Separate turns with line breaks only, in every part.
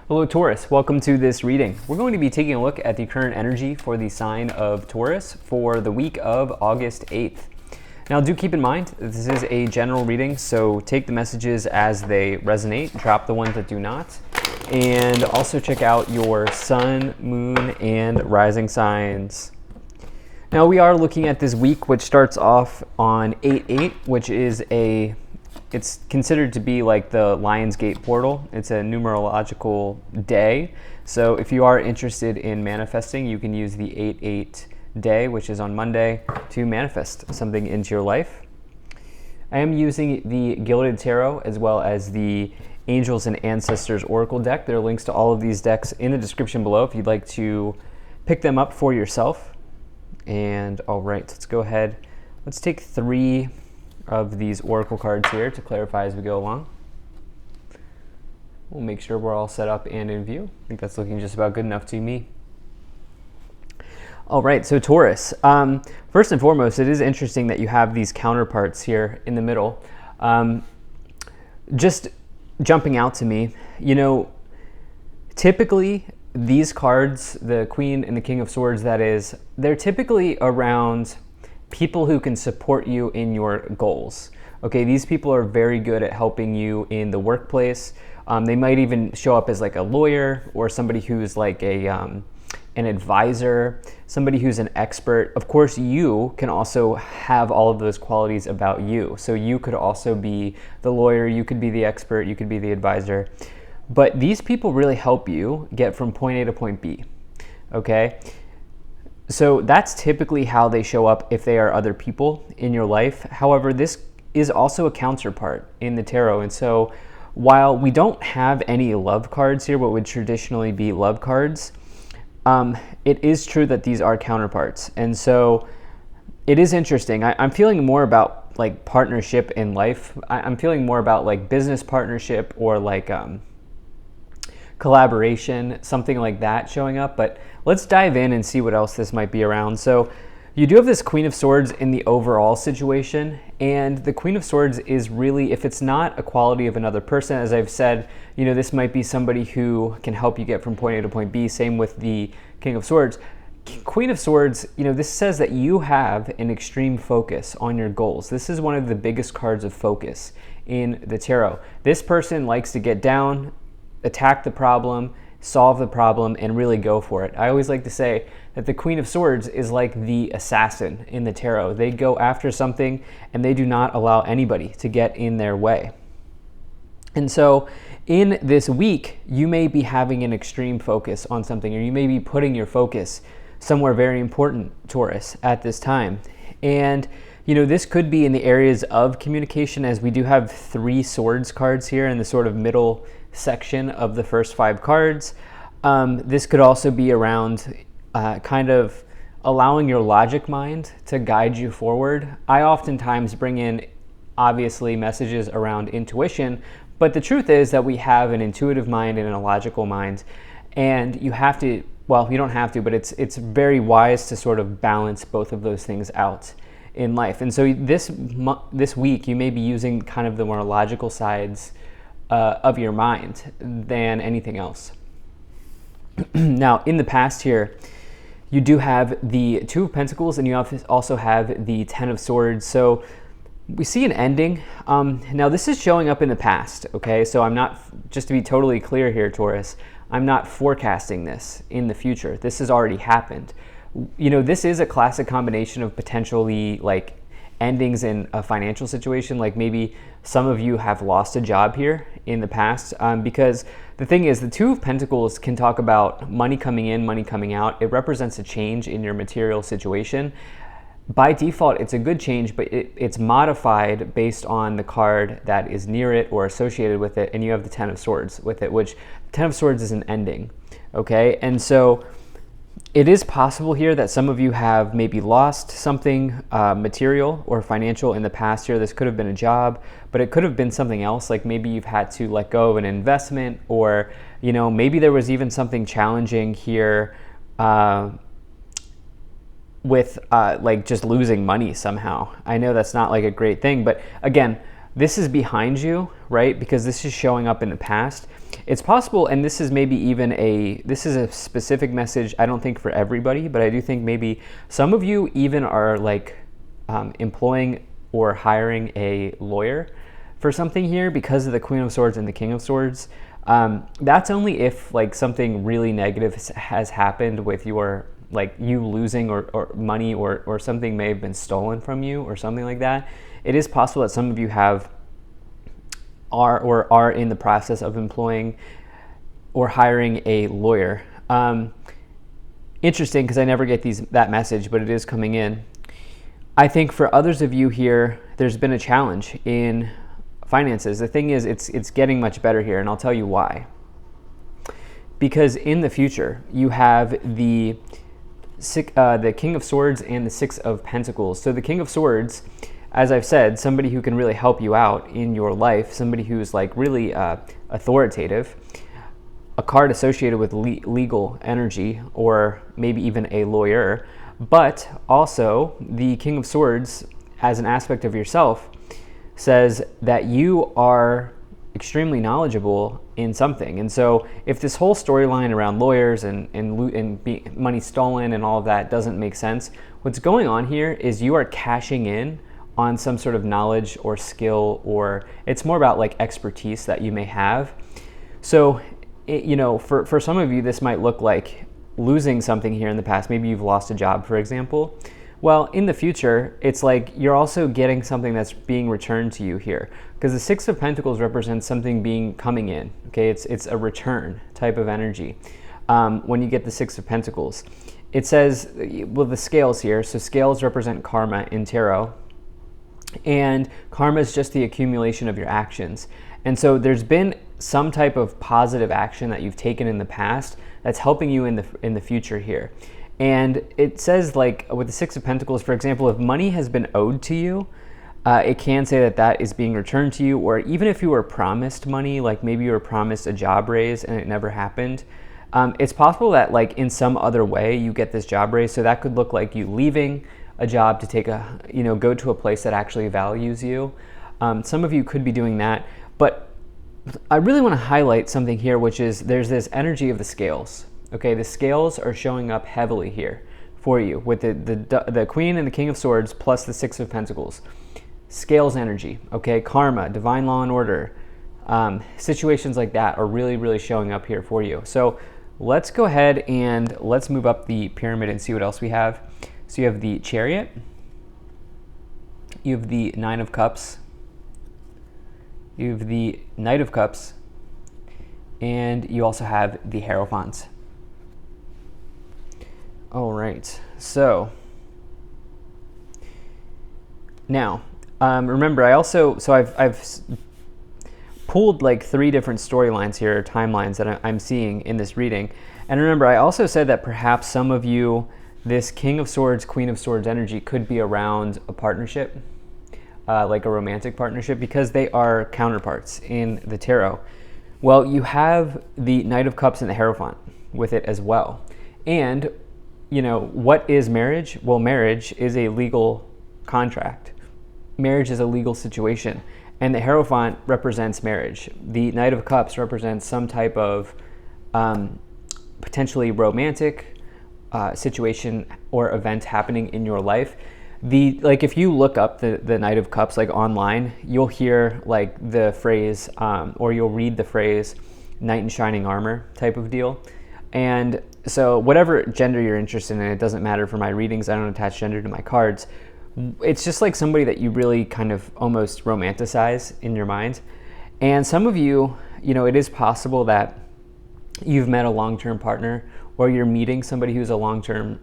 Hello Taurus, welcome to this reading. We're going to be taking a look at the current energy for the sign of Taurus for the week of August 8th. Now do keep in mind, this is a general reading, so take the messages as they resonate, drop the ones that do not, and also check out your sun, moon, and rising signs. Now we are looking at this week, which starts off on 8/8, which is it's considered to be like the Lionsgate portal. It's a numerological day. So if you are interested in manifesting, you can use the 8/8 day, which is on Monday, to manifest something into your life. I am using the Gilded Tarot as well as the Angels and Ancestors Oracle deck. There are links to all of these decks in the description below if you'd like to pick them up for yourself. And all right, let's go ahead. Let's take 3 of these oracle cards here to clarify as we go along. We'll make sure we're all set up and in view. I think that's looking just about good enough to me. All right, so Taurus. First and foremost, it is interesting that you have these counterparts here in the middle. Just jumping out to me, typically these cards, the Queen and the King of Swords, that is, they're typically around people who can support you in your goals. Okay, these people are very good at helping you in the workplace. They might even show up as like a lawyer or somebody who's like an advisor, somebody who's an expert. Of course, you can also have all of those qualities about you. So you could also be the lawyer, you could be the expert, you could be the advisor. But these people really help you get from point A to point B, okay? So that's typically how they show up if they are other people in your life. However, this is also a counterpart in the tarot. And so while we don't have any love cards here, what would traditionally be love cards, it is true that these are counterparts. And so it is interesting. I'm feeling more about like partnership in life. I'm feeling more about like business partnership or like collaboration, something like that showing up. But let's dive in and see what else this might be around. So you do have this Queen of Swords in the overall situation, and the Queen of Swords is really, if it's not a quality of another person, as I've said, this might be somebody who can help you get from point A to point B. Same with the King of Swords. Queen of Swords, this says that you have an extreme focus on your goals. This is one of the biggest cards of focus in the tarot. This person likes to get down, attack the problem, solve the problem, and really go for it. I always like to say that the Queen of Swords is like the assassin in the tarot. They go after something and they do not allow anybody to get in their way. And so in this week, you may be having an extreme focus on something, or you may be putting your focus somewhere very important, Taurus, at this time. And this could be in the areas of communication, as we do have 3 swords cards here in the sort of middle section of the first 5 cards. This could also be around kind of allowing your logic mind to guide you forward. I oftentimes bring in, obviously, messages around intuition, but the truth is that we have an intuitive mind and a logical mind, and you have to, well, you don't have to, but it's very wise to sort of balance both of those things out in life. And so this week, you may be using kind of the more logical sides of your mind than anything else. Now, in the past here, you do have the 2 of Pentacles, and you also have the 10 of Swords. So we see an ending. Now, this is showing up in the past, okay? So I'm not, just to be totally clear here, Taurus, I'm not forecasting this in the future. This has already happened. This is a classic combination of potentially like endings in a financial situation. Like maybe some of you have lost a job here in the past, because the thing is, the 2 of Pentacles can talk about money coming in, money coming out. It represents a change in your material situation. By default, it's a good change, but it's modified based on the card that is near it or associated with it, and you have the 10 of Swords with it, which 10 of Swords is an ending, okay? And so it is possible here that some of you have maybe lost something material or financial in the past year. This could have been a job, but it could have been something else. Like maybe you've had to let go of an investment, or maybe there was even something challenging here with like just losing money somehow. I know that's not like a great thing, but again, this is behind you, right? Because this is showing up in the past. It's possible, and this is maybe even this is a specific message, I don't think for everybody, but I do think maybe some of you even are like employing or hiring a lawyer for something here because of the Queen of Swords and the King of Swords. That's only if like something really negative has happened with your, like you losing or money or something may have been stolen from you or something like that. It is possible that some of you are in the process of employing or hiring a lawyer. Interesting, because I never get that message, but it is coming in. I think for others of you here, there's been a challenge in finances. The thing is, it's getting much better here, and I'll tell you why. Because in the future, you have the King of Swords and the Six of Pentacles. So the King of Swords, as I've said, somebody who can really help you out in your life, somebody who's like really authoritative, a card associated with legal energy, or maybe even a lawyer. But also the King of Swords, as an aspect of yourself, says that you are extremely knowledgeable in something. And so if this whole storyline around lawyers and money stolen and all of that doesn't make sense, what's going on here is you are cashing in on some sort of knowledge or skill, or it's more about like expertise that you may have. So, for some of you, this might look like losing something here in the past. Maybe you've lost a job, for example. Well, in the future, it's like you're also getting something that's being returned to you here, because the Six of Pentacles represents something coming in. Okay, it's a return type of energy. When you get the Six of Pentacles, it says, well, the scales here. So scales represent karma in tarot. And karma is just the accumulation of your actions. And so there's been some type of positive action that you've taken in the past that's helping you in the future here. And it says, like with the Six of Pentacles, for example, if money has been owed to you, it can say that is being returned to you. Or even if you were promised money, like maybe you were promised a job raise and it never happened, it's possible that like in some other way you get this job raise. So that could look like you leaving a job to go to a place that actually values you. Some of you could be doing that, but I really want to highlight something here, which is there's this energy of the scales. Okay, the scales are showing up heavily here for you with the Queen and the King of Swords plus the Six of Pentacles. Scales energy, okay, karma, divine law and order, situations like that are really, really showing up here for you. So let's go ahead and let's move up the pyramid and see what else we have. So you have the Chariot, you have the Nine of Cups, you have the Knight of Cups, and you also have the Hierophant. All right, so now remember, I've pulled like 3 different storylines here, timelines that I'm seeing in this reading. And remember, I also said that perhaps some of you, this King of Swords, Queen of Swords energy could be around a partnership, like a romantic partnership, because they are counterparts in the tarot. Well, you have the Knight of Cups and the Hierophant with it as well. And, what is marriage? Well, marriage is a legal contract. Marriage is a legal situation. And the Hierophant represents marriage. The Knight of Cups represents some type of potentially romantic situation or event happening in your life. If you look up the Knight of Cups like online, you'll hear like the phrase or you'll read the phrase knight in shining armor type of deal. And so whatever gender you're interested in, it doesn't matter for my readings. I don't attach gender to my cards. It's just like somebody that you really kind of almost romanticize in your mind. And some of you, it is possible that you've met a long-term partner, or you're meeting somebody who's a long-term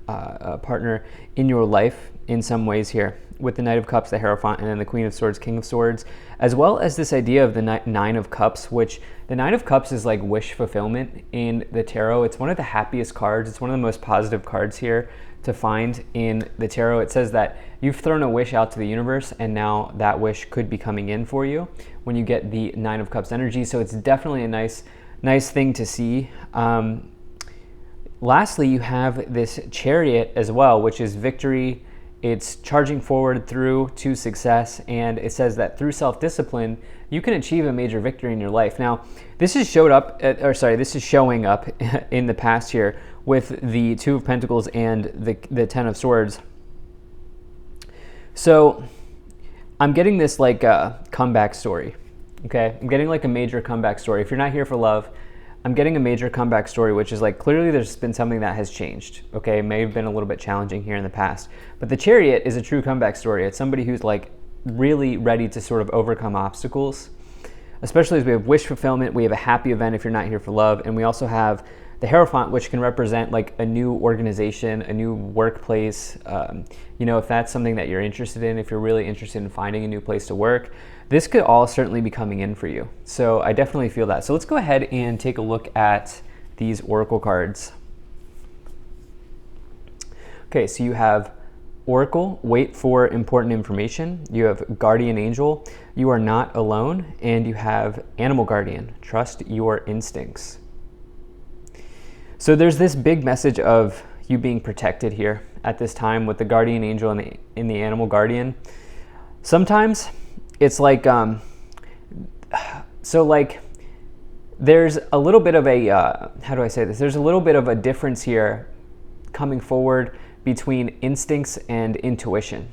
partner in your life in some ways here, with the Knight of Cups, the Hierophant, and then the Queen of Swords, King of Swords, as well as this idea of the Nine of Cups, which the Nine of Cups is like wish fulfillment in the tarot. It's one of the happiest cards. It's one of the most positive cards here to find in the tarot. It says that you've thrown a wish out to the universe, and now that wish could be coming in for you when you get the Nine of Cups energy. So it's definitely a nice thing to see. Lastly, you have this Chariot as well, which is victory It's charging forward through to success, and it says that through self-discipline, you can achieve a major victory in your life. Now, this is showing up in the past here with the Two of Pentacles and the Ten of Swords. So I'm getting this like a comeback story, okay? I'm getting like a major comeback story. If you're not here for love, I'm getting a major comeback story, which is like clearly there's been something that has changed, okay? It may have been a little bit challenging here in the past, but the Chariot is a true comeback story. It's somebody who's like really ready to sort of overcome obstacles, especially as we have wish fulfillment, we have a happy event if you're not here for love, and we also have the Hierophant, which can represent like a new organization, a new workplace. You know, if that's something that you're interested in, if you're really interested in finding a new place to work, this could all certainly be coming in for you. So I definitely feel that. So let's go ahead and take a look at these Oracle cards. Okay, so you have Oracle, wait for important information. You have Guardian Angel, you are not alone. And you have Animal Guardian, trust your instincts. So there's this big message of you being protected here at this time with the Guardian Angel and the Animal Guardian. Sometimes it's like, so like there's a little bit of a, how do I say this? There's a little bit of a difference here coming forward between instincts and intuition.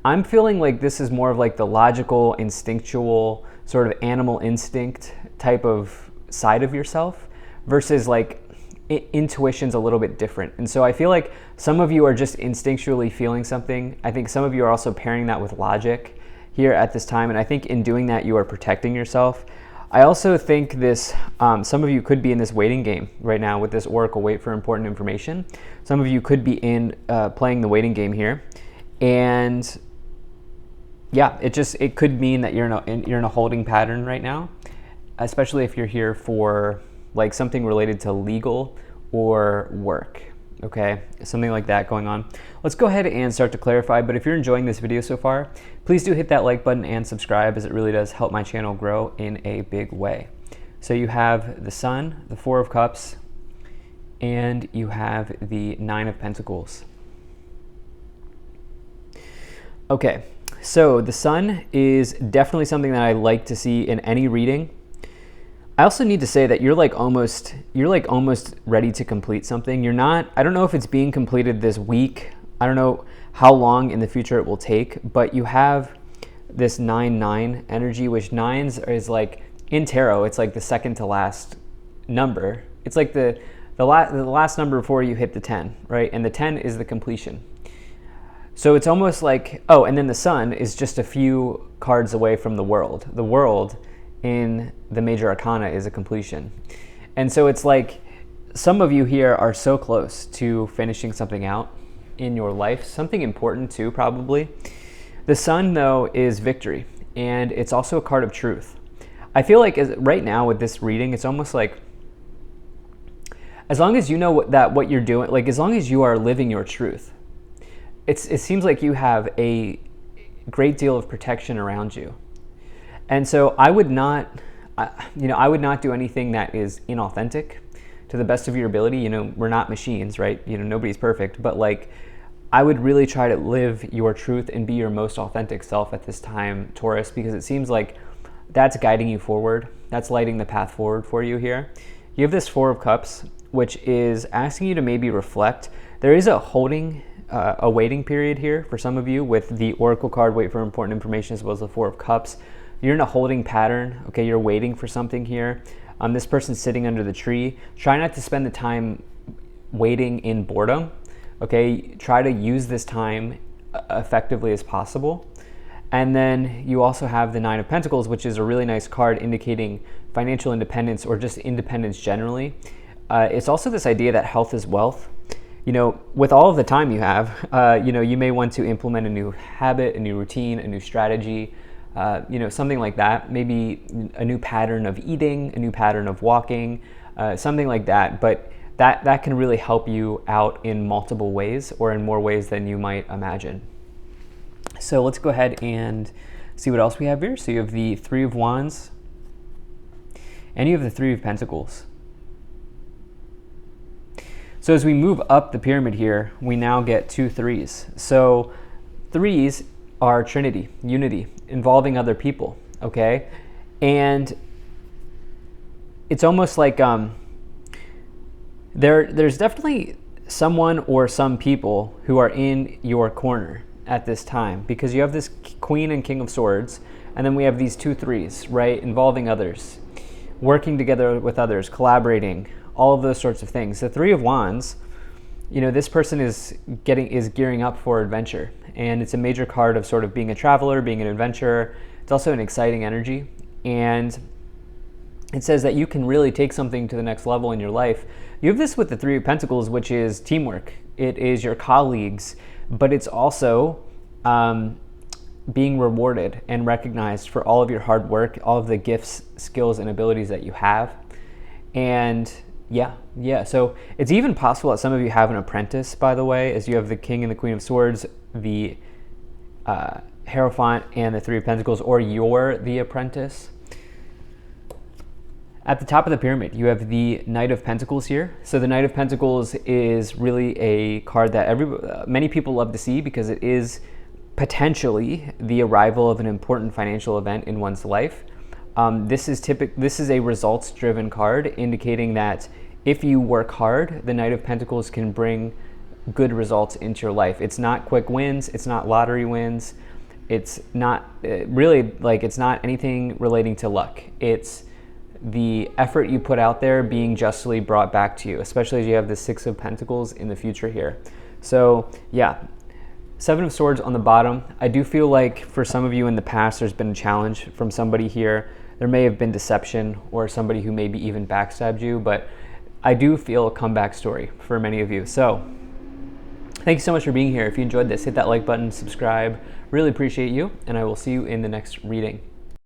I'm feeling like this is more of like the logical, instinctual, sort of animal instinct type of side of yourself versus like intuition's a little bit different. And so I feel like some of you are just instinctually feeling something. I think some of you are also pairing that with logic here at this time. And I think in doing that, you are protecting yourself. I also think this, some of you could be in this waiting game right now with this Oracle, wait for important information. Some of you could be in playing the waiting game here. And yeah, it could mean that you're in a holding pattern right now, especially if you're here for like something related to legal or work, okay? Something like that going on. Let's go ahead and start to clarify, but if you're enjoying this video so far, please do hit that like button and subscribe, as it really does help my channel grow in a big way. So you have the Sun, the Four of Cups, and you have the Nine of Pentacles. Okay, so the Sun is definitely something that I like to see in any reading. I also need to say that you're like almost ready to complete something. You're not, I don't know if it's being completed this week. I don't know how long in the future it will take, but you have this 9-9 energy, which nines is like in tarot, it's like the second to last number. It's like the last number before you hit the 10, right? And the 10 is the completion. So it's almost like, oh, and then the Sun is just a few cards away from the World. The World in the major arcana is a completion. And so it's like some of you here are so close to finishing something out in your life, something important too, probably. The Sun, though, is victory, and it's also a card of truth. I feel like right now with this reading, it's almost like as long as you know what you're doing, like as long as you are living your truth, it seems like you have a great deal of protection around you. And so I would not do anything that is inauthentic to the best of your ability. You know, we're not machines, right? You know, nobody's perfect, but like I would really try to live your truth and be your most authentic self at this time, Taurus, because it seems like that's guiding you forward. That's lighting the path forward for you here. You have this Four of Cups, which is asking you to maybe reflect. There is a waiting period here for some of you with the Oracle card, wait for important information, as well as the Four of Cups. You're in a holding pattern, okay? You're waiting for something here. This person's sitting under the tree. Try not to spend the time waiting in boredom, okay? Try to use this time effectively as possible. And then you also have the Nine of Pentacles, which is a really nice card indicating financial independence or just independence generally. It's also this idea that health is wealth. You know, with all of the time you have, you may want to implement a new habit, a new routine, a new strategy, something like that. Maybe a new pattern of eating, a new pattern of walking, something like that. But that can really help you out in multiple ways or in more ways than you might imagine. So let's go ahead and see what else we have here. So you have the Three of Wands and you have the Three of Pentacles. So as we move up the pyramid here, we now get two threes. So threes are Trinity, unity, involving other people, okay? And it's almost like there's definitely someone or some people who are in your corner at this time, because you have this Queen and King of Swords, and then we have these 2 3s, right? Involving others, working together with others, collaborating, all of those sorts of things. The 3 of Wands, this person is gearing up for adventure, and it's a major card of sort of being a traveler, being an adventurer. It's also an exciting energy, and it says that you can really take something to the next level in your life. You have this with the 3 of Pentacles, which is teamwork. It is your colleagues, but it's also being rewarded and recognized for all of your hard work, all of the gifts, skills, and abilities that you have. And yeah. So it's even possible that some of you have an apprentice, by the way, as you have the King and the Queen of Swords, the Hierophant, and the 3 of Pentacles, or you're the apprentice. At the top of the pyramid, you have the Knight of Pentacles here. So the Knight of Pentacles is really a card that many people love to see, because it is potentially the arrival of an important financial event in one's life. This is a results-driven card, indicating that if you work hard, the Knight of Pentacles can bring good results into your life. It's not quick wins. It's not lottery wins. It's not it's not anything relating to luck. It's the effort you put out there being justly brought back to you, especially as you have the 6 of Pentacles in the future here. So yeah, 7 of Swords on the bottom. I do feel like for some of you in the past, there's been a challenge from somebody here. There may have been deception, or somebody who maybe even backstabbed you, but I do feel a comeback story for many of you. So thank you so much for being here. If you enjoyed this, hit that like button, subscribe. Really appreciate you, and I will see you in the next reading.